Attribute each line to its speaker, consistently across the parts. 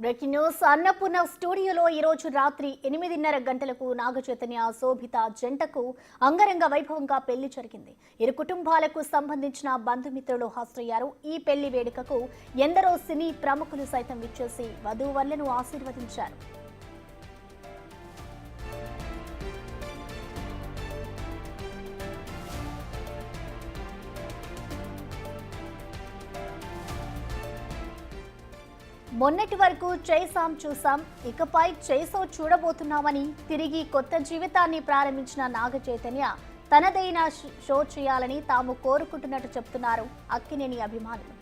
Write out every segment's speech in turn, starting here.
Speaker 1: Breaking news. Annapurna స్టూడియోలో ఈ రోజు రాత్రి 8:30 గంటలకు నాగచైతన్య శోభిత జంటకు అంగరంగ వైభవంగా పెళ్లి జరిగింది. ఇరు కుటుంబాలకు సంబంధించిన బంధుమిత్రులు హాజరయ్యారు. ఈ పెళ్లి వేడుకకు ఎందరో సినీ ప్రముఖులు సైతం విచ్చేసి వధూవరులను ఆశీర్వదించారు. మొన్నటి వరకు చేసాం చూసాం, ఇకపై చేసో చూడబోతున్నామని తిరిగి కొత్త జీవితాన్ని ప్రారంభించిన నాగ చైతన్య తనదైన షో చేయాలని తాము కోరుకుంటున్నట్టు చెప్తున్నారు అక్కినేని అభిమానులు.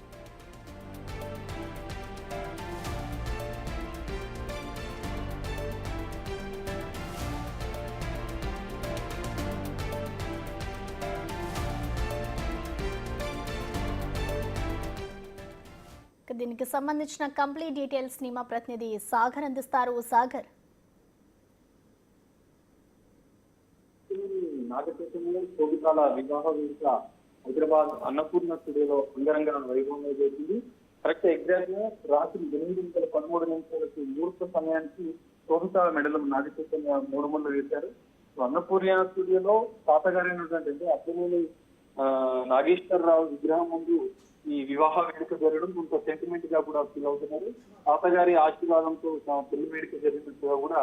Speaker 1: దీనికి సంబంధించిన కంప్లీట్ డీటెయిల్స్ ని మా ప్రతినిధి సాగర్ అందిస్తారు. సాగర్,
Speaker 2: నాగచైతన్య శోభితాల వివాహ వేడుక హైదరాబాద్ అన్నపూర్ణ స్టూడియోలో అంగరంగ వైభవంగా జరిగింది. కరెక్ట్ ఎగ్జాక్ట్ గా రాత్రి 8:13 ముహూర్త సమయానికి శోభిత మెడలో నాగచైతన్య మూడు ముళ్ళు వేశారు. అన్నపూర్ణ స్టూడియోలో తాతగారైనటువంటి అంటే అక్కినేని నాగేశ్వరరావు విగ్రహం ముందు ఈ వివాహ వేడుక జరగడం కొంత సెంటిమెంట్ గా కూడా ఫీల్ అవుతున్నారు. తాతగారి ఆశీర్వాదంతో పెళ్లి వేడుక జరిగినట్టుగా కూడా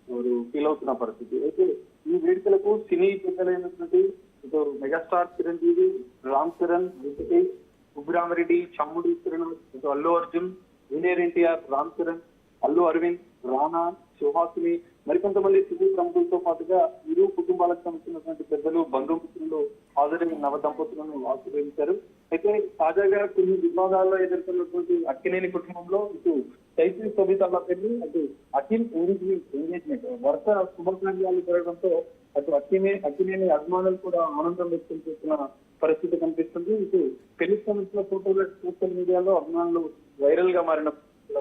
Speaker 2: వారు ఫీల్ అవుతున్న పరిస్థితి. అయితే ఈ వేడుకలకు సినీ పెద్దలైనటువంటి ఇటు మెగాస్టార్ చిరంజీవి, రామ్ చరణ్, వెంకటేష్, సుబ్బరామరెడ్డి, చమ్ముడి కిరణ్, ఇటు అల్లు అర్జున్, జూనియర్ ఎన్టీఆర్, రామ్ చరణ్, అల్లు అరవింద్, రానా, సుహాసిని, మరికొంతమంది సినీ ప్రముఖులతో పాటుగా ఇరు కుటుంబాలకు సంబంధించినటువంటి పెద్దలు, బంధుమిత్రులు హాజరైన నవ దంపతులను ఆశీర్వదించారు. అయితే తాజాగా కొన్ని వివాదాల్లో ఎదుర్కొన్నటువంటి అక్కినేని కుటుంబంలో ఇటు చైతన్య శోభితాల పెళ్లి, అటు అఖిల్ ఎంగేజ్మెంట్ వరుస శుభకార్యాలు జరగడంతో అటు అక్కినేని అభిమానులు కూడా ఆనందం వ్యక్తం చేస్తున్న పరిస్థితి కనిపిస్తుంది. ఇటు పెళ్లి సంబంధించిన ఫోటోలు సోషల్ మీడియాలో అభిమానులు వైరల్ గా మారిన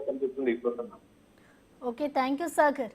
Speaker 2: కనిపిస్తుంది.
Speaker 1: Okay, thank you Sagar.